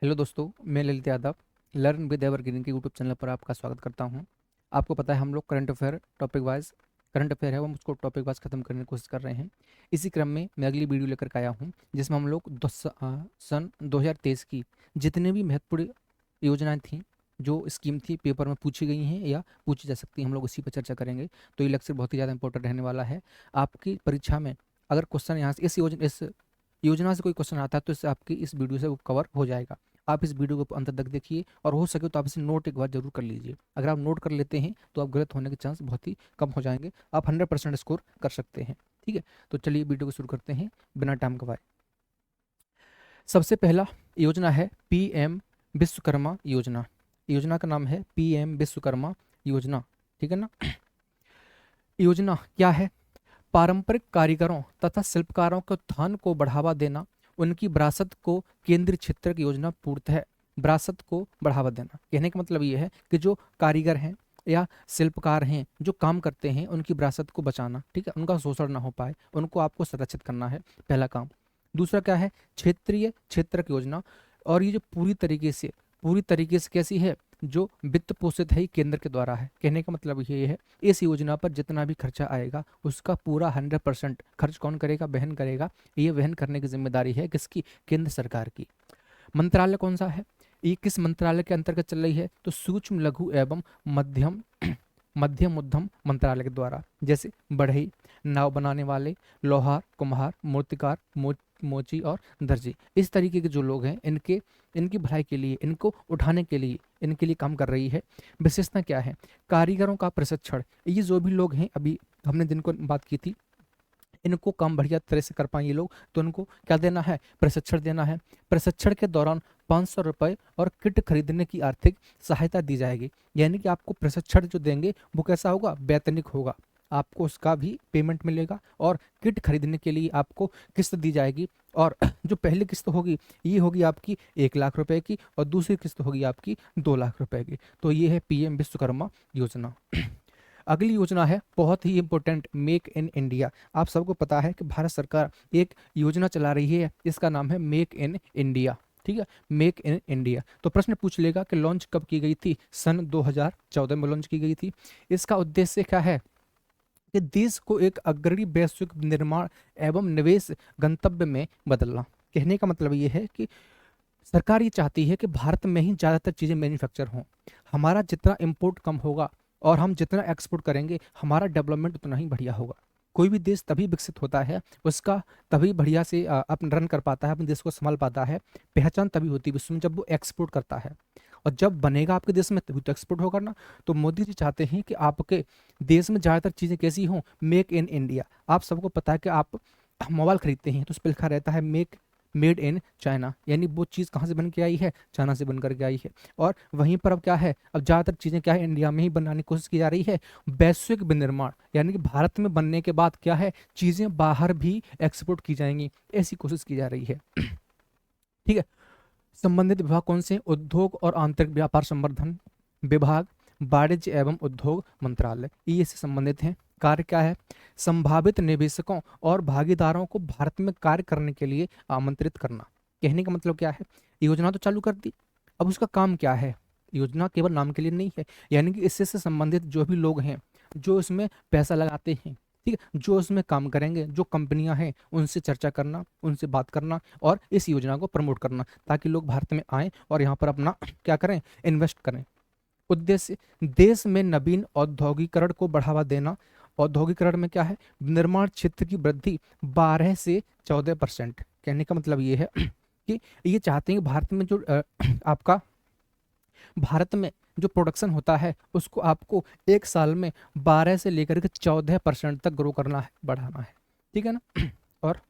Hello दोस्तों, मैं Lalit Yadav learn with evergreen के यूट्यूब चैनल पर आपका स्वागत करता हूं। आपको पता है हम लोग current affair topic wise current affair है वो हम उसको टॉपिक वाइज ख़त्म करने की कोशिश कर रहे हैं। इसी क्रम में मैं अगली वीडियो लेकर के आया हूं जिसमें हम लोग सन 2023 की जितने भी महत्वपूर्ण योजनाएं थी, जो स्कीम थी, पेपर में पूछी गई हैं या पूछी जा सकती हैं, हम लोग उसी पर चर्चा करेंगे। तो ये लेक्चर बहुत ही ज़्यादा इंपॉर्टेंट रहने वाला है आपकी परीक्षा में। अगर क्वेश्चन यहाँ से इस योजना से कोई क्वेश्चन आता है तो इससे आपकी इस वीडियो से वो कवर हो जाएगा। आप इस वीडियो को अंत तक देखिए और हो सके तो आप इसे नोट एक बार जरूर कर लीजिए। अगर आप नोट कर लेते हैं तो आप गलत होने के चांस बहुत ही कम हो जाएंगे, आप 100% स्कोर कर सकते हैं। ठीक है, तो चलिए वीडियो को शुरू करते हैं बिना टाइम गवाए। सबसे पहला योजना है पीएम विश्वकर्मा योजना। योजना का नाम है पीएम विश्वकर्मा योजना। ठीक है ना। योजना क्या है? पारंपरिक कारीगरों तथा शिल्पकारों के उत्थान को बढ़ावा देना, उनकी विरासत को केंद्रीय क्षेत्र की योजना पूर्णतः विरासत को बढ़ावा देना। कहने का मतलब ये है कि जो कारीगर हैं या शिल्पकार हैं, जो काम करते हैं, उनकी विरासत को बचाना। ठीक है, उनका शोषण ना हो पाए, उनको आपको संरक्षित करना है, पहला काम। दूसरा क्या है? क्षेत्रीय क्षेत्रक योजना। और ये जो पूरी तरीके से कैसी है? जो वित्त पोषित है, ये केंद्र के द्वारा है। कहने का मतलब ये है इस योजना पर जितना भी खर्चा आएगा उसका पूरा 100% खर्च कौन करेगा? वहन करेगा। ये वहन करने की जिम्मेदारी है किसकी? केंद्र सरकार की। मंत्रालय कौन सा है? ये किस मंत्रालय के अंतर्गत चल रही है? तो सूक्ष्म लघु एवं मध्यम मध्यम उद्यम मंत्रालय के द्वारा। जैसे बढ़ई, नाव बनाने वाले, लोहार, कुम्हार, मूर्तिकार, मोची और दर्जी, इस तरीके के जो लोग हैं, इनके इनकी भलाई के लिए, इनको उठाने के लिए, इनके लिए काम कर रही है। विशेषता क्या है? कारीगरों का प्रशिक्षण। ये जो भी लोग हैं, अभी हमने जिनको बात की थी, इनको काम बढ़िया तरह से कर पाए ये लोग, तो उनको क्या देना है? प्रशिक्षण देना है। प्रशिक्षण के दौरान 500 रुपये और किट खरीदने की आर्थिक सहायता दी जाएगी। यानी कि आपको प्रशिक्षण जो देंगे वो कैसा होगा? वैतनिक होगा। आपको उसका भी पेमेंट मिलेगा और किट खरीदने के लिए आपको किस्त दी जाएगी। और जो पहली किस्त होगी ये होगी आपकी 1 लाख रुपए की और दूसरी किस्त होगी आपकी 2 लाख रुपए की। तो ये है पीएम विश्वकर्मा योजना। अगली योजना है बहुत ही इंपॉर्टेंट, मेक इन इंडिया। आप सबको पता है कि भारत सरकार एक योजना चला रही है, इसका नाम है मेक इन इंडिया। ठीक है, मेक इन इंडिया। तो प्रश्न पूछ लेगा कि लॉन्च कब की गई थी? सन 2014 में लॉन्च की गई थी। इसका उद्देश्य क्या है? कि देश को एक अग्रणी वैश्विक निर्माण एवं निवेश गंतव्य में बदलना। कहने का मतलब ये है कि सरकार ये चाहती है कि भारत में ही ज़्यादातर चीज़ें मैन्युफैक्चर हों। हमारा जितना इंपोर्ट कम होगा और हम जितना एक्सपोर्ट करेंगे, हमारा डेवलपमेंट उतना ही बढ़िया होगा। कोई भी देश तभी विकसित होता है, उसका तभी बढ़िया से अपना रन कर पाता है, अपने देश को संभाल पाता है, पहचान तभी होती है विश्व में जब वो एक्सपोर्ट करता है। और जब बनेगा आपके देश में तभी तो एक्सपोर्ट होगा ना। तो मोदी जी चाहते हैं कि आपके देश में ज़्यादातर चीज़ें कैसी हों? Make in India. आप सबको पता है कि आप मोबाइल खरीदते हैं तो उस पर लिखा रहता है मेड इन चाइना, यानी वो चीज़ कहाँ से बन के आई है? चाइना से बन करके आई है। और वहीं पर अब क्या है? अब ज़्यादातर चीज़ें क्या है? इंडिया में ही बनाने की कोशिश की जा रही है। वैश्विक विनिर्माण, यानी कि भारत में बनने के बाद क्या है? चीज़ें बाहर भी एक्सपोर्ट की जाएंगी, ऐसी कोशिश की जा रही है। ठीक है। संबंधित विभाग कौन से? उद्योग और आंतरिक व्यापार संवर्धन विभाग, वाणिज्य एवं उद्योग मंत्रालय, ये इससे संबंधित हैं। कार्य क्या है? संभावित निवेशकों और भागीदारों को भारत में कार्य करने के लिए आमंत्रित करना। कहने का मतलब क्या है? योजना तो चालू कर दी, अब उसका काम क्या है? योजना केवल नाम के लिए नहीं है, यानी कि इससे से संबंधित जो भी लोग हैं, जो इसमें पैसा लगाते हैं, ठीक है, जो इसमें काम करेंगे, जो कंपनियां हैं, उनसे चर्चा करना, उनसे बात करना और इस योजना को प्रमोट करना, ताकि लोग भारत में आएं और यहाँ पर अपना क्या करें? इन्वेस्ट करें। उद्देश्य, देश में नवीन औद्योगिकरण को बढ़ावा देना। औद्योगिकरण में क्या है? निर्माण क्षेत्र की वृद्धि 12 से 14%। कहने का मतलब ये है कि ये चाहते हैं कि भारत में जो आपका भारत में जो प्रोडक्शन होता है उसको आपको एक साल में 12 से लेकर के 14% तक ग्रो करना है, बढ़ाना है। ठीक है ना। और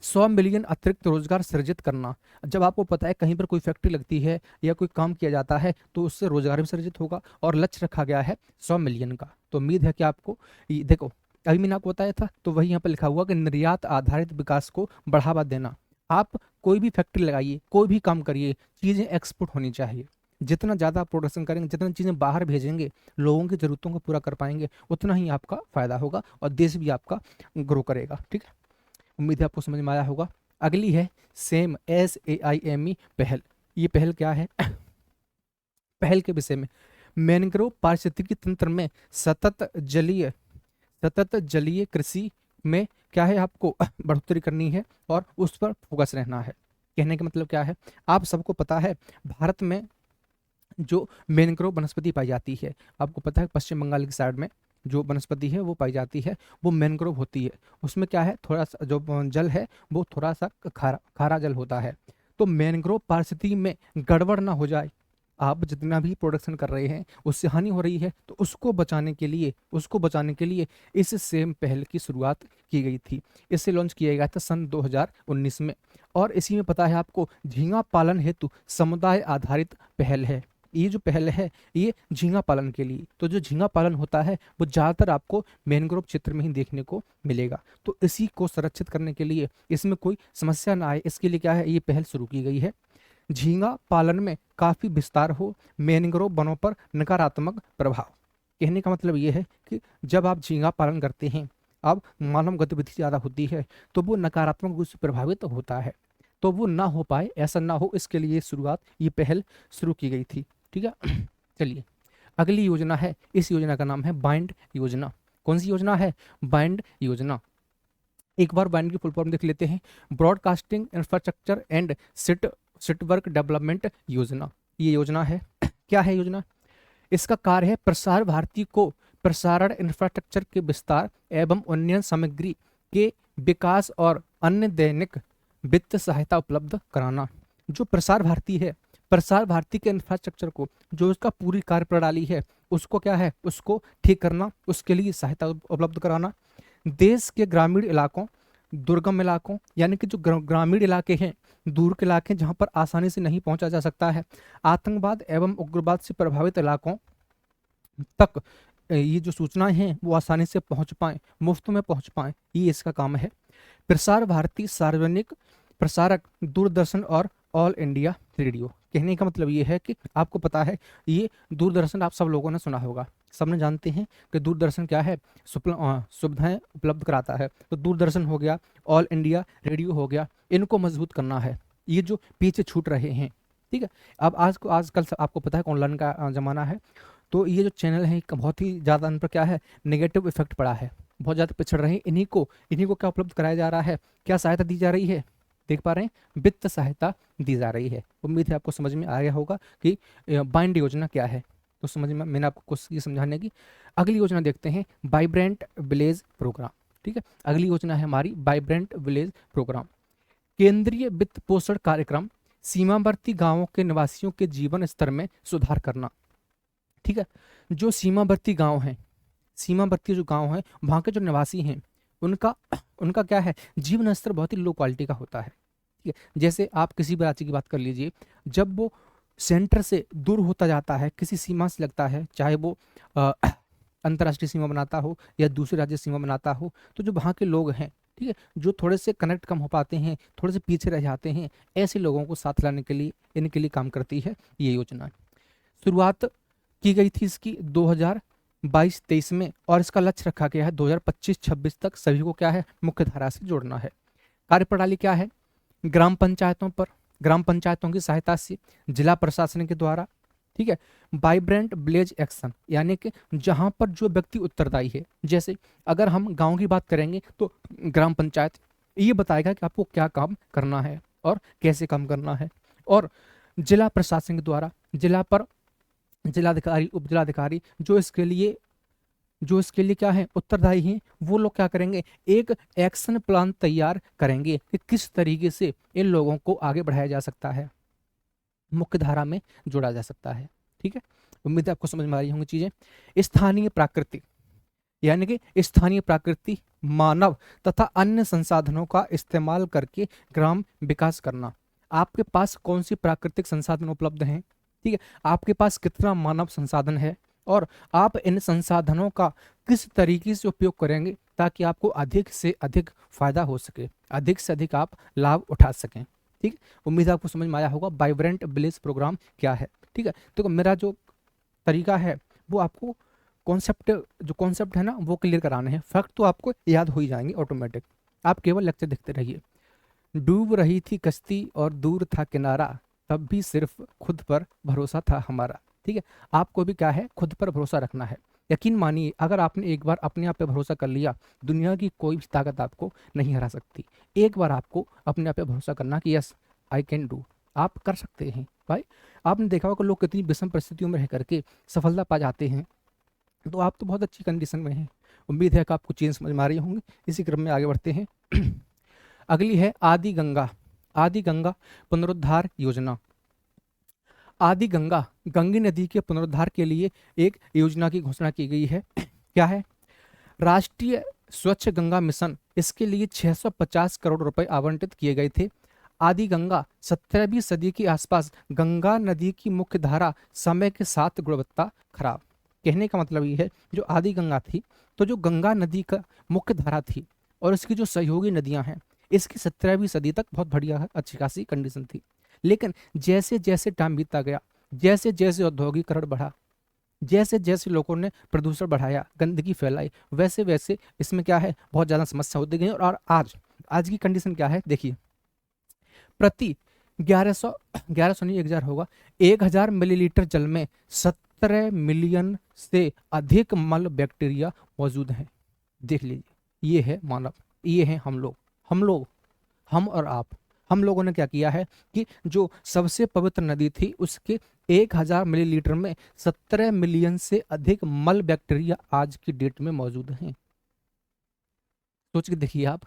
100 मिलियन अतिरिक्त रोजगार सृजित करना। जब आपको पता है कहीं पर कोई फैक्ट्री लगती है या कोई काम किया जाता है तो उससे रोजगार भी सृजित होगा, और लक्ष्य रखा गया है 100 मिलियन का। तो उम्मीद है कि आपको देखो, अभी मैंने आपको बताया था तो वही यहाँ पर लिखा हुआ कि निर्यात आधारित विकास को बढ़ावा देना। आप कोई भी फैक्ट्री लगाइए, कोई भी काम करिए, चीज़ें एक्सपोर्ट होनी चाहिए। जितना ज़्यादा प्रोडक्शन करेंगे, जितना चीज़ें बाहर भेजेंगे, लोगों की ज़रूरतों को पूरा कर पाएंगे, उतना ही आपका फायदा होगा और देश भी आपका ग्रो करेगा। ठीक है, उम्मीद है आपको समझ में आया होगा। अगली है SAIME पहल। ये पहल क्या है? पहल के विषय में, मैंग्रोव पारिस्थितिकी तंत्र में सतत जलीय कृषि में क्या है, आपको बढ़ोतरी करनी है और उस पर फोकस रहना है। कहने का मतलब क्या है, आप सबको पता है भारत में जो मैंग्रोव वनस्पति पाई जाती है, आपको पता है पश्चिम बंगाल की साइड में जो वनस्पति है वो पाई जाती है, वो मैंग्रोव होती है। उसमें क्या है, थोड़ा सा जो जल है वो थोड़ा सा खारा खारा जल होता है। तो मैंग्रोव पारिस्थितिकी में गड़बड़ ना हो जाए, आप जितना भी प्रोडक्शन कर रहे हैं उससे हानि हो रही है, तो उसको बचाने के लिए इस सेम पहल की शुरुआत की गई थी। इसे लॉन्च किया गया था सन 2019 में। और इसी में पता है आपको, झींगा पालन हेतु समुदाय आधारित पहल है। ये जो पहल है ये झींगा पालन के लिए, तो जो झींगा पालन होता है वो ज़्यादातर आपको मैंग्रोव क्षेत्र में ही देखने को मिलेगा। तो इसी को संरक्षित करने के लिए, इसमें कोई समस्या ना आए, इसके लिए क्या है, ये पहल शुरू की गई है। झींगा पालन में काफ़ी विस्तार हो, मैंग्रोव वनों पर नकारात्मक प्रभाव। कहने का मतलब ये है कि जब आप झींगा पालन करते हैं, अब मानव गतिविधि ज़्यादा होती है तो वो नकारात्मक रूप से प्रभावित होता है, तो वो ना हो पाए, ऐसा ना हो, इसके लिए ये पहल शुरू की गई थी। ठीक है। चलिए, अगली योजना है, इस योजना का नाम है बाइंड योजना। कौन सी योजना है? बाइंड योजना। एक बार बाइंड की फुल फॉर्म देख लेते हैं, ब्रॉडकास्टिंग इंफ्रास्ट्रक्चर एंड सिटवर्क डेवलपमेंट योजना। ये योजना है, क्या है योजना? इसका कार्य है प्रसार भारती को प्रसारण इंफ्रास्ट्रक्चर के विस्तार एवं उन्नयन सामग्री के विकास और अन्य दैनिक वित्त सहायता उपलब्ध कराना। जो प्रसार भारती है, प्रसार भारती के इंफ्रास्ट्रक्चर को, जो उसका पूरी कार्य प्रणाली है, उसको क्या है, उसको ठीक करना, उसके लिए सहायता उपलब्ध कराना। देश के ग्रामीण इलाकों, दुर्गम इलाकों, यानी कि जो ग्रामीण इलाके हैं, दूर के इलाके जहाँ पर आसानी से नहीं पहुंचा जा सकता है, आतंकवाद एवं उग्रवाद से प्रभावित इलाकों तक ये जो सूचनाएं हैं वो आसानी से पहुंच पाएं, मुफ्त में पहुंच पाएं, ये इसका काम है। प्रसार भारती सार्वजनिक प्रसारक दूरदर्शन और ऑल इंडिया रेडियो। कहने का मतलब ये है कि आपको पता है, ये दूरदर्शन आप सब लोगों ने सुना होगा, सबने जानते हैं कि दूरदर्शन क्या है, सुविधाएं उपलब्ध कराता है। तो दूरदर्शन हो गया, ऑल इंडिया रेडियो हो गया, इनको मजबूत करना है, ये जो पीछे छूट रहे हैं। ठीक है। अब आजकल आपको पता है ऑनलाइन का ज़माना है, तो ये जो चैनल है बहुत ही ज़्यादा इन पर क्या है, नेगेटिव इफेक्ट पड़ा है, बहुत ज़्यादा पिछड़ रहे हैं। इन्हीं को क्या उपलब्ध कराया जा रहा है, क्या सहायता दी जा रही है, देख पा रहे हैं, वित्त सहायता दी जा रही है। उम्मीद है आपको समझ में आ गया होगा कि बाइंड योजना क्या है। तो समझ में, मैंने आपको कोशिश की समझाने की। अगली योजना देखते हैं, वाइब्रेंट विलेज प्रोग्राम। ठीक है, अगली योजना है हमारी वाइब्रेंट विलेज प्रोग्राम। केंद्रीय वित्त पोषण कार्यक्रम, सीमावर्ती गांवों के निवासियों के जीवन स्तर में सुधार करना। ठीक है, जो सीमावर्ती जो गांव हैं, वहाँ के जो निवासी हैं, उनका उनका क्या है, जीवन स्तर बहुत ही लो क्वालिटी का होता है। ठीक है, जैसे आप किसी भी राज्य की बात कर लीजिए, जब वो सेंटर से दूर होता जाता है, किसी सीमा से लगता है, चाहे वो अंतर्राष्ट्रीय सीमा बनाता हो या दूसरे राज्य सीमा बनाता हो, तो जो वहाँ के लोग हैं, ठीक है, जो थोड़े से कनेक्ट कम हो पाते हैं, थोड़े से पीछे रह जाते हैं, ऐसे लोगों को साथ लाने के लिए, इनके लिए काम करती है ये योजना। शुरुआत की गई थी इसकी 2022-23 में, और इसका लक्ष्य रखा गया है 2025-26 तक सभी को क्या है, मुख्य धारा से जोड़ना है। कार्यप्रणाली क्या है, ग्राम पंचायतों की सहायता से, जिला प्रशासन के द्वारा, ठीक है, वाइब्रेंट विलेज एक्शन, यानी कि जहां पर जो व्यक्ति उत्तरदायी है, जैसे अगर हम गांव की बात करेंगे तो ग्राम पंचायत ये बताएगा कि आपको क्या काम करना है और कैसे काम करना है। और जिला प्रशासन के द्वारा जिला पर जिलाधिकारी, उप जिलाधिकारी जो इसके लिए क्या है, उत्तरदायी हैं, वो लोग क्या करेंगे, एक एक्शन प्लान तैयार करेंगे कि किस तरीके से इन लोगों को आगे बढ़ाया जा सकता है, मुख्य धारा में जोड़ा जा सकता है। ठीक है, उम्मीद है आपको समझ में आ रही होंगी चीजें। स्थानीय प्राकृतिक, यानी कि स्थानीय प्राकृतिक, मानव तथा अन्य संसाधनों का इस्तेमाल करके ग्राम विकास करना। आपके पास कौन सी प्राकृतिक संसाधन उपलब्ध हैं, ठीक है, आपके पास कितना मानव संसाधन है, और आप इन संसाधनों का किस तरीके से उपयोग करेंगे ताकि आपको अधिक से अधिक फायदा हो सके, अधिक से अधिक आप लाभ उठा सकें। ठीक, उम्मीद है आपको समझ में आया होगा वाइब्रेंट विलेज प्रोग्राम क्या है। ठीक है, तो मेरा जो तरीका है वो आपको कॉन्सेप्ट है ना, वो क्लियर कराने हैं। फैक्ट तो आपको याद हो ही जाएंगे ऑटोमेटिक, आप केवल लेक्चर देखते रहिए। डूब रही थी कश्ती और दूर था किनारा, तब भी सिर्फ खुद पर भरोसा था हमारा। ठीक है, आपको भी क्या है, खुद पर भरोसा रखना है। यकीन मानिए, अगर आपने एक बार अपने आप पे भरोसा कर लिया, दुनिया की कोई भी ताकत आपको नहीं हरा सकती। एक बार आपको अपने आप पे भरोसा करना कि यस आई कैन डू, आप कर सकते हैं भाई। आपने देखा होगा लोग कितनी विषम परिस्थितियों में रह करके सफलता पा जाते हैं, तो आप तो बहुत अच्छी कंडीशन में हैं। उम्मीद है कि आपको चीज़ समझ में आ रही होंगी। इसी क्रम में आगे बढ़ते हैं। अगली है आदि गंगा। आदि गंगा पुनरुद्धार योजना। आदि गंगा, गंगी नदी के पुनरुद्धार के लिए एक योजना की घोषणा की गई है। क्या है? राष्ट्रीय स्वच्छ गंगा मिशन, इसके लिए 650 करोड़ रुपए आवंटित किए गए थे। आदि गंगा 17वीं सदी के आसपास गंगा नदी की मुख्य धारा समय के साथ गुणवत्ता खराब। कहने का मतलब ये है, जो आदि गंगा थी, तो जो गंगा नदी का मुख्य धारा थी और इसकी जो सहयोगी नदियां हैं, इसकी 17वीं सदी तक बहुत बढ़िया है, अच्छी खासी कंडीशन थी। लेकिन जैसे जैसे टाइम बीतता गया, जैसे जैसे औद्योगिकरण बढ़ा, जैसे जैसे लोगों ने प्रदूषण बढ़ाया, गंदगी फैलाई, वैसे वैसे इसमें क्या है, बहुत ज़्यादा समस्या होती गई। और आज आज की कंडीशन क्या है देखिए, प्रति 1100 नहीं 1000 होगा, 1000 मिलीलीटर जल में 17 मिलियन से अधिक मल बैक्टीरिया मौजूद हैं। देख लीजिए, ये है मानव, ये है हम लोग, हम और आप। हम लोगों ने क्या किया है कि जो सबसे पवित्र नदी थी, उसके 1000 मिलीलीटर में 17 मिलियन से अधिक मल बैक्टीरिया आज की डेट में मौजूद हैं। सोच के देखिए आप,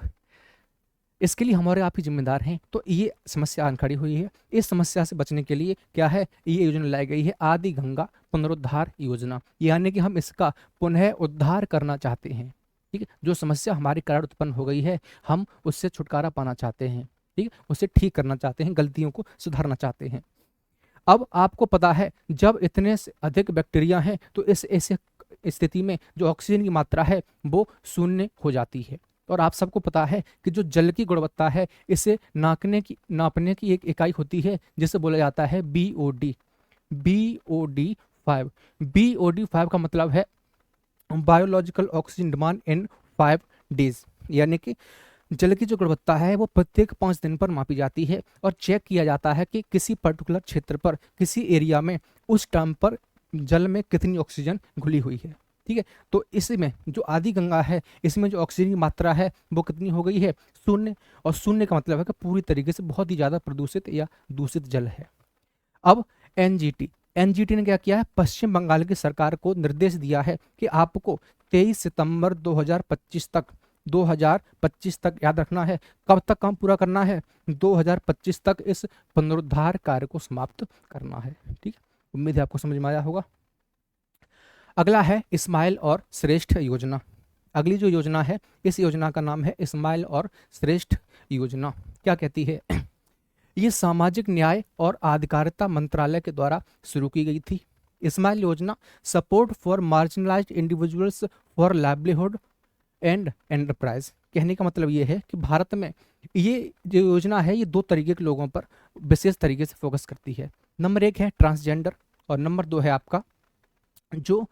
इसके लिए हमारे आप ही जिम्मेदार हैं। तो ये समस्या आन खड़ी हुई है। इस समस्या से बचने के लिए क्या है, ये योजना लाई गई है, आदि गंगा पुनरुद्धार योजना। यानी कि हम इसका पुनः उद्धार करना चाहते हैं। ठीक है, जो समस्या हमारे कारण उत्पन्न हो गई है, हम उससे छुटकारा पाना चाहते हैं। ठीक है, उसे ठीक करना चाहते हैं, गलतियों को सुधारना चाहते हैं। अब आपको पता है, जब इतने से अधिक बैक्टीरिया हैं, तो इस ऐसे स्थिति में जो ऑक्सीजन की मात्रा है वो शून्य हो जाती है। और आप सबको पता है कि जो जल की गुणवत्ता है, इसे नापने की एक इकाई होती है, जिसे बोला जाता है BOD। BOD 5। BOD 5 का मतलब है biological oxygen demand in 5 days. यानी कि जल की जो गुणवत्ता है वो प्रत्येक 5 दिन पर मापी जाती है और चेक किया जाता है कि किसी पर्टिकुलर क्षेत्र पर, किसी एरिया में, उस टाइम पर जल में कितनी ऑक्सीजन घुली हुई है। ठीक है, तो इसमें जो आदि गंगा है, इसमें जो ऑक्सीजन की मात्रा है वो कितनी हो गई है, शून्य। और शून्य का मतलब है कि पूरी तरीके से बहुत ही ज़्यादा प्रदूषित या दूषित जल है। अब एनजीटी ने क्या किया है, पश्चिम बंगाल की सरकार को निर्देश दिया है कि आपको 23 सितंबर 2025 तक याद रखना है। कब तक काम पूरा करना है, 2025 तक इस पुनरुद्धार कार्य को समाप्त करना है। ठीक है, उम्मीद है आपको समझ में आया होगा। अगला है स्माइल और श्रेष्ठ योजना। अगली जो योजना है, इस योजना का नाम है स्माइल और श्रेष्ठ योजना। क्या कहती है, ये सामाजिक न्याय और आधिकारिता मंत्रालय के द्वारा शुरू की गई थी। स्माइल योजना support for marginalised individuals for livelihood and enterprise. कहने का मतलब ये है कि भारत में ये जो योजना है, ये 2 तरीके के लोगों पर विशेष तरीके से फोकस करती है। नंबर 1 है ट्रांसजेंडर और नंबर 2 है आपका जो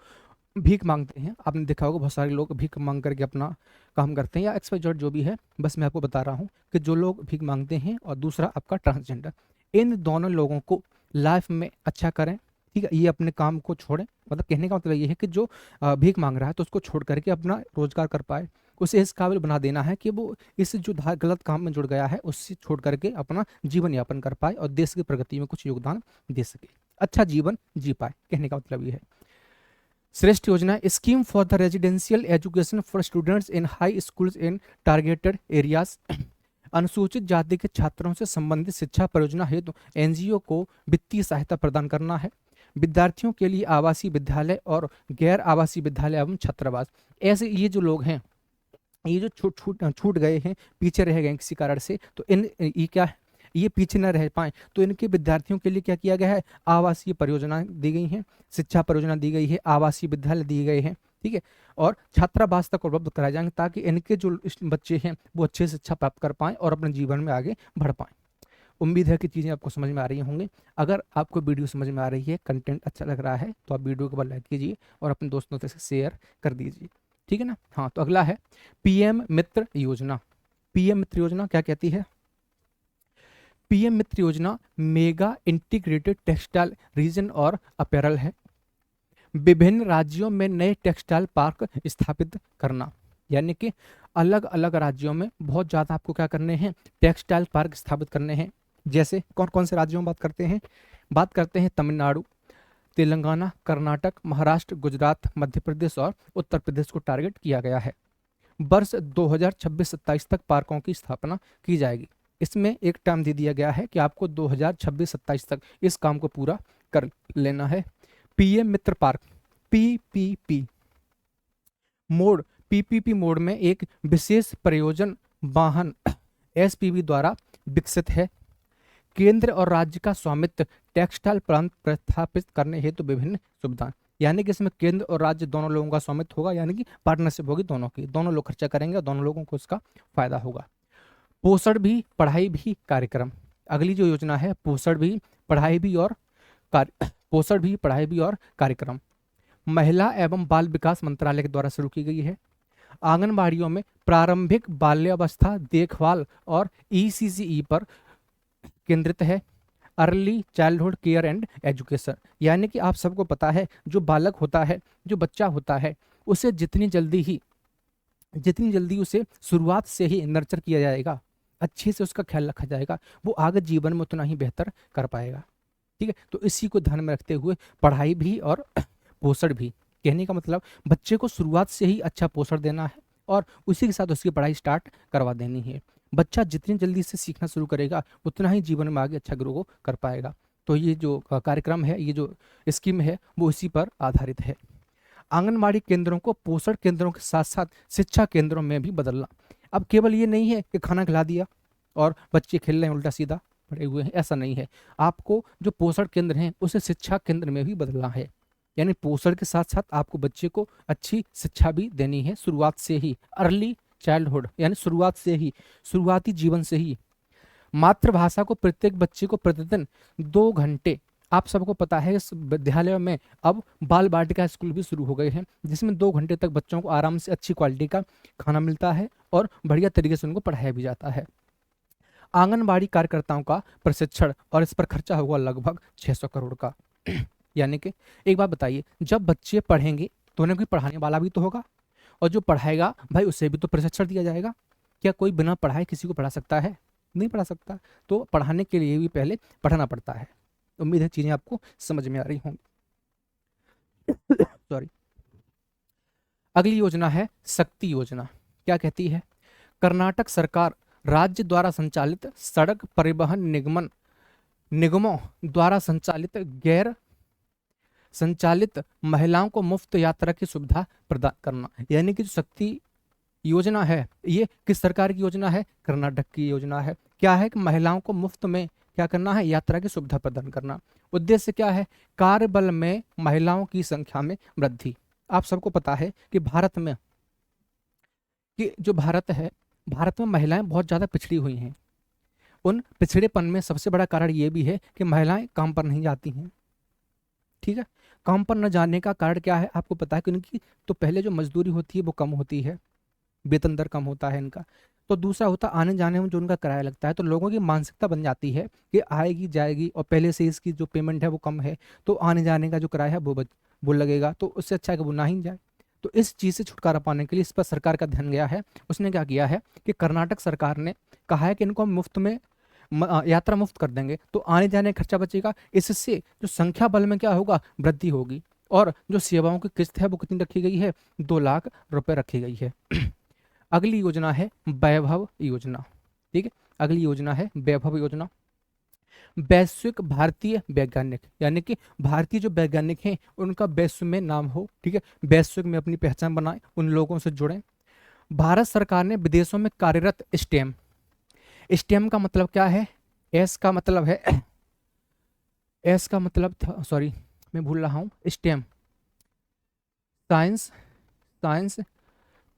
भीख मांगते हैं। आपने देखा होगा बहुत सारे लोग भीख मांग करके अपना काम करते हैं, या XYZ जो भी है, बस मैं आपको बता रहा हूँ कि जो लोग भीख मांगते हैं और दूसरा आपका ट्रांसजेंडर, इन दोनों लोगों को लाइफ में अच्छा करें। ठीक है, ये अपने काम को छोड़ें। मतलब कहने का मतलब ये है कि जो भीख मांग रहा है, तो उसको छोड़ करके अपना रोजगार कर पाए। उसे इस काबिल बना देना है कि वो इस जो गलत काम में जुड़ गया है, उससे छोड़ करके अपना जीवन यापन कर पाए और देश की प्रगति में कुछ योगदान दे सके, अच्छा जीवन जी पाए। कहने का मतलब ये है। श्रेष्ठ योजना, scheme for the residential education for students in high schools in targeted areas. अनुसूचित जाति के छात्रों से संबंधित शिक्षा परियोजना हेतु NGO को वित्तीय सहायता प्रदान करना है। विद्यार्थियों के लिए आवासीय विद्यालय और गैर आवासीय विद्यालय एवं छात्रावास। ऐसे ये जो लोग हैं, ये जो छूट छूट छूट गए हैं, पीछे रह गए हैं किसी कारण से, तो ये क्या है, ये पीछे न रह पाए, तो इनके विद्यार्थियों के लिए क्या किया गया है, आवासीय परियोजना दी गई हैं, शिक्षा परियोजना दी गई है, आवासीय विद्यालय दिए गए हैं। ठीक है, और छात्रावास तक उपलब्ध कराए जाएंगे ताकि इनके जो बच्चे हैं वो अच्छे शिक्षा प्राप्त कर पाएं और अपने जीवन में आगे बढ़ पाएं। उम्मीद है कि चीज़ें आपको समझ में आ रही होंगी। अगर आपको वीडियो समझ में आ रही है, कंटेंट अच्छा लग रहा है, तो आप वीडियो को बस लाइक कीजिए और अपने दोस्तों से शेयर कर दीजिए। ठीक है ना। हाँ, तो अगला है PM मित्र योजना। PM मित्र योजना क्या कहती है, पीएम मित्र योजना मेगा इंटीग्रेटेड टेक्सटाइल रीजन और अपैरल है। विभिन्न राज्यों में नए टेक्सटाइल पार्क स्थापित करना, यानी कि अलग अलग राज्यों में बहुत ज़्यादा आपको क्या करने हैं, टेक्सटाइल पार्क स्थापित करने हैं। जैसे कौन कौन से राज्यों में बात करते हैं, बात करते हैं तमिलनाडु, तेलंगाना, कर्नाटक, महाराष्ट्र, गुजरात, मध्य प्रदेश और उत्तर प्रदेश को टारगेट किया गया है। वर्ष 2026-27 तक पार्कों की स्थापना की जाएगी। इसमें एक टाइम दे दिया गया है कि आपको 2026-27 तक इस काम को पूरा कर लेना है। PM Mitra park PPP mode, PPP mode में एक विशेष प्रयोजन वाहन एसपीवी द्वारा विकसित है। केंद्र और राज्य का स्वामित्व टेक्सटाइल प्रांत प्रस्थापित करने हेतु विभिन्न सुविधाएं, यानी कि इसमें केंद्र और राज्य दोनों लोगों का स्वामित्व होगा, यानी कि पार्टनरशिप होगी दोनों की, दोनों लोग खर्चा करेंगे और दोनों लोगों को इसका फायदा होगा। पोषण भी पढ़ाई भी कार्यक्रम, अगली जो योजना है पोषण भी पढ़ाई भी और पोषण भी पढ़ाई भी और कार्यक्रम महिला एवं बाल विकास मंत्रालय के द्वारा शुरू की गई है। आंगनबाड़ियों में प्रारंभिक बाल्यावस्था देखभाल और ईसीसीई पर केंद्रित है। Early childhood care and education, यानी कि आप सबको पता है जो बालक होता है, जो बच्चा होता है, उसे जितनी जल्दी उसे शुरुआत से ही नर्चर किया जाएगा, अच्छे से उसका ख्याल रखा जाएगा, वो आगे जीवन में उतना ही बेहतर कर पाएगा। ठीक है, तो इसी को ध्यान में रखते हुए पढ़ाई भी और पोषण भी, कहने का मतलब बच्चे को शुरुआत से ही अच्छा पोषण देना है और उसी के साथ उसकी पढ़ाई स्टार्ट करवा देनी है। बच्चा जितनी जल्दी से सीखना शुरू करेगा उतना ही जीवन में आगे अच्छा ग्रो कर पाएगा। तो ये जो कार्यक्रम है, ये जो स्कीम है वो इसी पर आधारित है। आंगनबाड़ी केंद्रों को पोषण केंद्रों के साथ साथ शिक्षा केंद्रों में भी बदलना। अब केवल ये नहीं है कि खाना खिला दिया और बच्चे खेल रहे हैं उल्टा सीधा पड़े हुए हैं, ऐसा नहीं है। आपको जो पोषण केंद्र हैं उसे शिक्षा केंद्र में भी बदलना है, यानी पोषण के साथ साथ आपको बच्चे को अच्छी शिक्षा भी देनी है शुरुआत से ही। अर्ली चाइल्डहुड यानी शुरुआत से ही, शुरुआती जीवन से ही। मातृभाषा को प्रत्येक बच्चे को प्रतिदिन 2 घंटे, आप सबको पता है इस विद्यालयों में अब बाल बाटिका स्कूल भी शुरू हो गए हैं, जिसमें 2 घंटे तक बच्चों को आराम से अच्छी क्वालिटी का खाना मिलता है और बढ़िया तरीके से उनको पढ़ाया भी जाता है। आंगनबाड़ी कार्यकर्ताओं का प्रशिक्षण, और इस पर खर्चा होगा लगभग 600 करोड़ का। यानी कि एक बात बताइए, जब बच्चे पढ़ेंगे तो उन्हें कोई पढ़ाने वाला भी तो होगा, और जो पढ़ाएगा भाई उसे भी तो प्रशिक्षण दिया जाएगा। क्या कोई बिना पढ़ाए किसी को पढ़ा सकता है? नहीं पढ़ा सकता। तो पढ़ाने के लिए भी पहले पढ़ना पड़ता है। उम्मीद है चीजें आपको समझ में आ रही होंगी। सॉरी। अगली योजना है शक्ति योजना। क्या कहती है? कर्नाटक सरकार राज्य द्वारा संचालित सड़क परिवहन निगमों द्वारा गैर संचालित महिलाओं को मुफ्त यात्रा की सुविधा प्रदान करना। यानी कि जो शक्ति योजना है ये किस सरकार की योजना है? कर्नाटक की योजना है। क्या है कि महिलाओं को मुफ्त में क्या करना है? यात्रा की सुविधा प्रदान करना। उद्देश्य क्या है? कार्यबल में महिलाओं की संख्या में वृद्धि। आप सबको पता है कि भारत में महिलाएं बहुत ज्यादा पिछड़ी हुई हैं। उन पिछड़ेपन में सबसे बड़ा कारण ये भी है कि महिलाएं काम पर नहीं जाती हैं। ठीक है, काम पर न जाने का कारण क्या है? आपको पता है कि उनकी तो पहले जो मजदूरी होती है वो कम होती है, वेतन दर कम होता है इनका। तो दूसरा होता आने जाने में जो उनका किराया लगता है, तो लोगों की मानसिकता बन जाती है कि आएगी जाएगी और पहले से इसकी जो पेमेंट है वो कम है, तो आने जाने का जो किराया है वो लगेगा, तो उससे अच्छा है कि वो ना ही जाए। तो इस चीज़ से छुटकारा पाने के लिए इस पर सरकार का ध्यान गया है। उसने क्या किया है कि कर्नाटक सरकार ने कहा है कि इनको हम मुफ्त में यात्रा मुफ्त कर देंगे, तो आने जाने का खर्चा बचेगा। इससे जो संख्या बल में क्या होगा? वृद्धि होगी। और जो सेवाओं की किस्त है वो कितनी रखी गई है? 2 लाख रुपए रखी गई है। अगली योजना है वैभव योजना। ठीक है, अगली योजना है वैभव योजना। वैश्विक भारतीय वैज्ञानिक, यानी कि भारतीय जो वैज्ञानिक हैं उनका वैश्व में नाम हो। ठीक है, वैश्विक में अपनी पहचान बनाए, उन लोगों से जुड़ें। भारत सरकार ने विदेशों में कार्यरत स्टेम का मतलब क्या है? एस का मतलब था, सॉरी मैं भूल रहा हूँ, stem science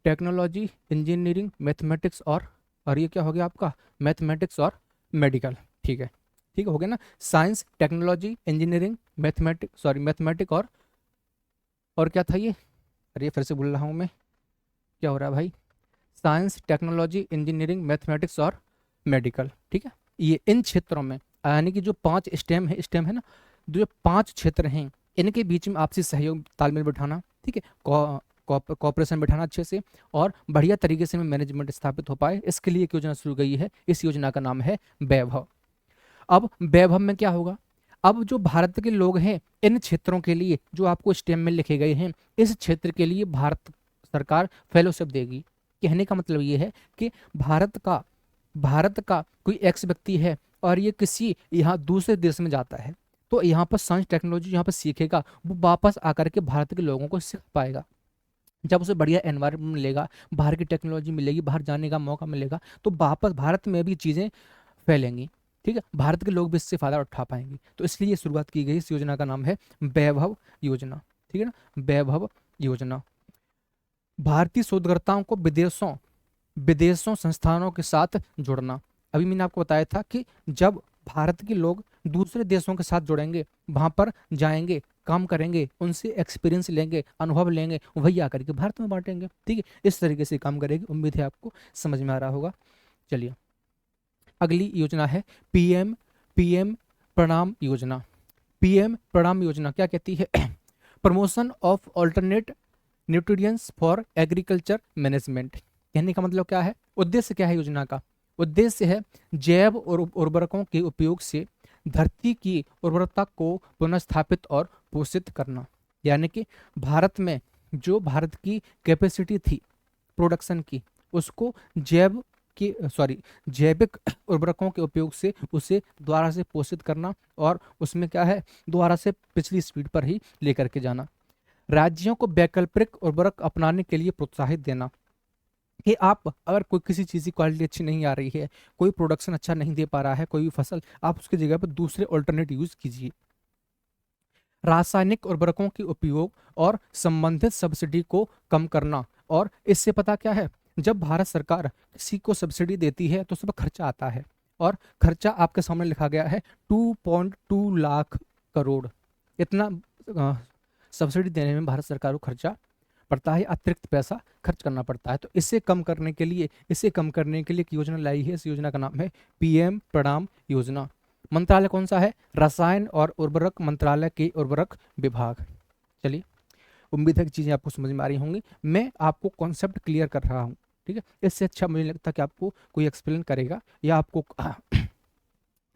technology engineering mathematics और ये क्या हो गया आपका? मैथमेटिक्स और मेडिकल। ठीक है, ठीक हो गया ना? साइंस टेक्नोलॉजी इंजीनियरिंग मैथमेटिक और क्या था ये? अरे फिर से भूल रहा हूँ मैं, क्या हो रहा है भाई? साइंस टेक्नोलॉजी इंजीनियरिंग मैथमेटिक्स और मेडिकल। ठीक है, ये इन क्षेत्रों में, यानी कि जो 5 स्टेम है ना, जो 5 क्षेत्र हैं, इनके बीच में आपसी सहयोग तालमेल बैठाना, ठीक है, कॉपरेशन बैठाना अच्छे से, और बढ़िया तरीके से मैनेजमेंट स्थापित हो पाए, इसके लिए एक योजना शुरू गई है। इस योजना का नाम है वैभव। अब वैभव में क्या होगा, अब जो भारत के लोग हैं इन क्षेत्रों के लिए जो आपको स्टेम में लिखे गए हैं, इस क्षेत्र के लिए भारत सरकार फेलोशिप देगी। कहने का मतलब ये है कि भारत का कोई एक्स व्यक्ति है और ये किसी यहाँ दूसरे देश में जाता है, तो यहाँ पर साइंस टेक्नोलॉजी यहाँ पर सीखेगा, वो वापस आकर के भारत के लोगों को सिखा पाएगा। जब उसे बढ़िया एनवायरनमेंट मिलेगा, बाहर की टेक्नोलॉजी मिलेगी, बाहर जाने का मौका मिलेगा, तो वापस भारत में भी चीज़ें फैलेंगी, ठीक है, भारत के लोग भी इससे फायदा उठा पाएंगे। तो इसलिए ये शुरुआत की गई, इस योजना का नाम है वैभव योजना, ठीक है ना, वैभव योजना। भारतीय शोधकर्ताओं को विदेशों संस्थानों के साथ जुड़ना। अभी मैंने आपको बताया था कि जब भारत के लोग दूसरे देशों के साथ जुड़ेंगे, वहां पर जाएंगे, काम करेंगे, उनसे एक्सपीरियंस लेंगे, अनुभव लेंगे, वही आकर के भारत में बांटेंगे, ठीक है, इस तरीके से काम करेगी। उम्मीद है आपको समझ में आ रहा होगा। चलिए, अगली योजना है पीएम पीएम प्रणाम योजना। पीएम प्रणाम योजना क्या कहती है? Promotion of alternate nutrients for agriculture management. कहने का मतलब क्या है, उद्देश्य क्या है योजना का? उद्देश्य है जैव और उर्वरकों के उपयोग से धरती की उर्वरता को पुनर्स्थापित और पोषित करना। यानी कि भारत में जो भारत की कैपेसिटी थी प्रोडक्शन की, उसको जैविक उर्वरकों के उपयोग से उसे दोबारा से पोषित करना, और उसमें क्या है, दोबारा से पिछली स्पीड पर ही लेकर के जाना। राज्यों को वैकल्पिक उर्वरक अपनाने के लिए प्रोत्साहित देना कि आप अगर कोई किसी चीज़ की क्वालिटी अच्छी नहीं आ रही है, कोई प्रोडक्शन अच्छा नहीं दे पा रहा है कोई भी फसल, आप उसकी जगह पर दूसरे ऑल्टरनेट यूज कीजिए। रासायनिक उर्वरकों के उपयोग और संबंधित सब्सिडी को कम करना। और इससे पता क्या है, जब भारत सरकार किसी को सब्सिडी देती है तो उस पर खर्चा आता है, और खर्चा आपके सामने लिखा गया है 2.2 लाख करोड़। इतना सब्सिडी देने में भारत सरकार को खर्चा पड़ता है, अतिरिक्त पैसा खर्च करना पड़ता है। तो इसे कम करने के लिए एक योजना लाई है। इस योजना का नाम है पीएम प्रणाम योजना। मंत्रालय कौन सा है? रसायन और उर्वरक मंत्रालय के उर्वरक विभाग। चलिए, उम्मीद है कि चीज़ें आपको समझ में आ रही होंगी। मैं आपको कॉन्सेप्ट क्लियर कर रहा हूँ, ठीक है, इससे अच्छा मुझे नहीं लगता कि आपको कोई एक्सप्लेन करेगा या आपको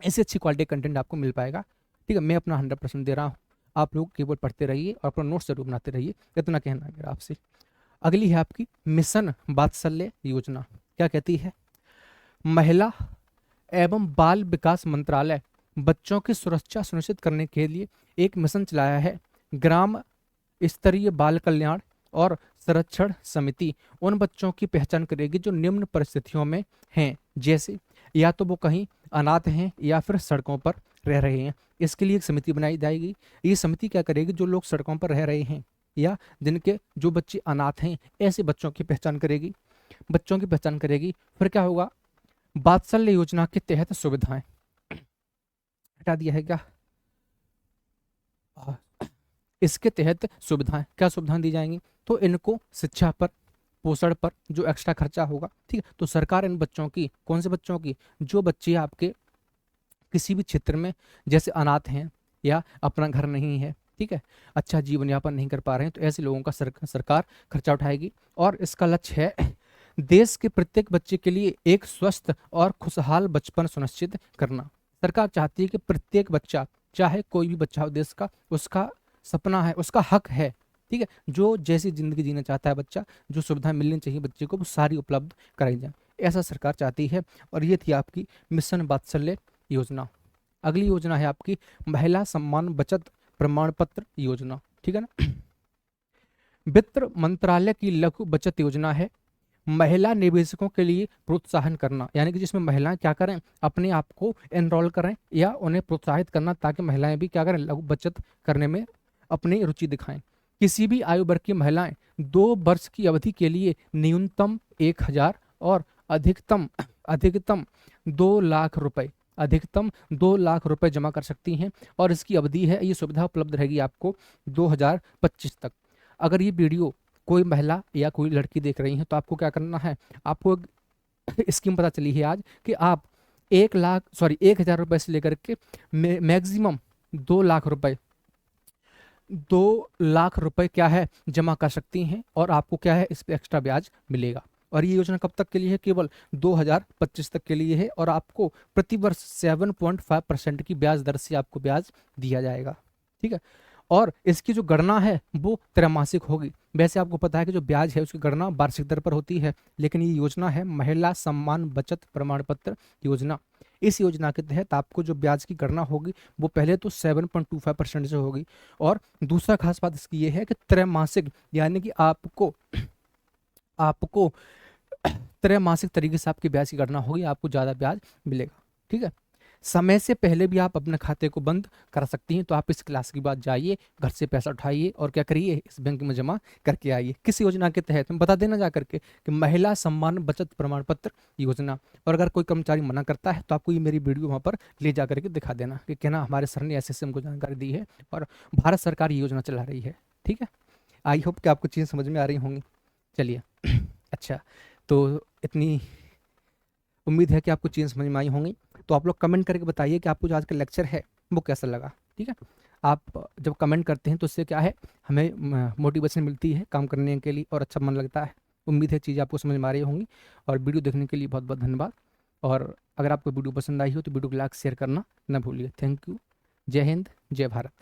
इससे अच्छी क्वालिटी कंटेंट आपको मिल पाएगा, ठीक है। मैं अपना 100% दे रहा हूँ, आप लोग केवल पढ़ते रहिए और अपना नोट्स जरूर बनाते रहिए, इतना कहना है मेरा आपसे। अगली है आपकी मिशन वात्सल्य योजना। क्या कहती है? महिला एवं बाल विकास मंत्रालय बच्चों की सुरक्षा सुनिश्चित करने के लिए एक मिशन चलाया है। ग्राम स्तरीय बाल कल्याण और संरक्षण समिति उन बच्चों की पहचान करेगी जो निम्न परिस्थितियों में हैं, जैसे या तो वो कहीं अनाथ हैं या फिर सड़कों पर रह रहे हैं। इसके लिए एक समिति बनाई जाएगी। ये समिति क्या करेगी? जो लोग सड़कों पर रह रहे हैं या जिनके जो बच्चे अनाथ हैं, ऐसे बच्चों की पहचान करेगी, फिर क्या होगा? वात्सल्य योजना के तहत सुविधाएं हटा दिया है क्या? इसके तहत क्या सुविधाएं दी जाएंगी? तो इनको शिक्षा पर, पोषण पर जो एक्स्ट्रा खर्चा होगा, ठीक है, तो सरकार इन बच्चों की, कौन से बच्चों की? जो बच्चे आपके किसी भी क्षेत्र में जैसे अनाथ हैं या अपना घर नहीं है, ठीक है, अच्छा जीवन यापन नहीं कर पा रहे हैं, तो ऐसे लोगों का सरकार खर्चा उठाएगी। और इसका लक्ष्य है देश के प्रत्येक बच्चे के लिए एक स्वस्थ और खुशहाल बचपन सुनिश्चित करना। सरकार चाहती है कि प्रत्येक बच्चा, चाहे कोई भी बच्चा हो देश का, उसका सपना है, उसका हक है, ठीक है, जो जैसी जिंदगी जीना चाहता है बच्चा, जो सुविधाएं मिलनी चाहिए बच्चे को, वो सारी उपलब्ध कराई जाए, ऐसा सरकार चाहती है। और ये थी आपकी मिशन वात्सल्य योजना। अगली योजना है आपकी महिला सम्मान बचत प्रमाण पत्र योजना, ठीक है ना। वित्त मंत्रालय की लघु बचत योजना है। महिला निवेशकों के लिए प्रोत्साहन करना, यानी कि जिसमें महिलाएं क्या करें, अपने आप को एनरोल करें या उन्हें प्रोत्साहित करना, ताकि महिलाएं भी क्या करें, लघु बचत करने में अपनी रुचि दिखाएं। किसी भी आयु वर्ग की महिलाएं 2 वर्ष की अवधि के लिए न्यूनतम 1,000 और अधिकतम 2 लाख रुपए, जमा कर सकती हैं। और इसकी अवधि है, ये सुविधा उपलब्ध रहेगी आपको 2025 तक। अगर ये वीडियो कोई महिला या कोई लड़की देख रही है तो आपको क्या करना है, आपको स्कीम पता चली है आज कि आप 1,000 रुपए से लेकर के मैक्सिमम 2 लाख रुपए, 2 लाख रुपए क्या है जमा कर सकती हैं, और आपको क्या है इस पे एक्स्ट्रा ब्याज मिलेगा। और ये योजना कब तक के लिए है? केवल 2025 तक के लिए है, और आपको प्रति वर्ष 7.5% की ब्याज दर से आपको ब्याज दिया जाएगा। ठीक है। और इसकी जो गणना है वो त्रैमासिक होगी। वैसे आपको पता है कि जो ब्याज है उसकी गणना वार्षिक दर पर होती है, लेकिन ये योजना है महिला सम्मान बचत प्रमाण पत्र योजना। इस योजना के तहत आपको जो ब्याज की गणना होगी वो पहले तो 7.25% से होगी, और दूसरा खास बात इसकी ये है कि त्रैमासिक, यानी कि आपको आपको त्रैमासिक तरीके से आपकी ब्याज की गणना होगी, आपको ज़्यादा ब्याज मिलेगा। ठीक है। समय से पहले भी आप अपने खाते को बंद कर सकती हैं, तो आप इस क्लास के बाद जाइए, घर से पैसा उठाइए और क्या करिए, इस बैंक में जमा करके आइए। किस योजना के तहत मैं बता देना जा करके कि महिला सम्मान बचत प्रमाण पत्र योजना। और अगर कोई कर्मचारी मना करता है तो आपको ये मेरी वीडियो वहाँ पर ले जा करके दिखा देना कि कहना हमारे सर ने ऐसे हमको जानकारी दी है और भारत सरकार ये योजना चला रही है। ठीक है। आई होप कि आपको चीज़ समझ में आ रही होंगी। चलिए अच्छा, तो इतनी उम्मीद है कि आपको चीज़ समझ में आई होंगी। तो आप लोग कमेंट करके बताइए कि आपको जो आज का लेक्चर है वो कैसा लगा। ठीक है। आप जब कमेंट करते हैं तो उससे क्या है, हमें मोटिवेशन मिलती है काम करने के लिए और अच्छा मन लगता है। उम्मीद है चीज़ें आपको समझ में आ रही होंगी, और वीडियो देखने के लिए बहुत बहुत धन्यवाद। और अगर आपको वीडियो पसंद आई हो तो वीडियो को लाइक शेयर करना ना भूलिए। Thank you. जय हिंद, जय भारत।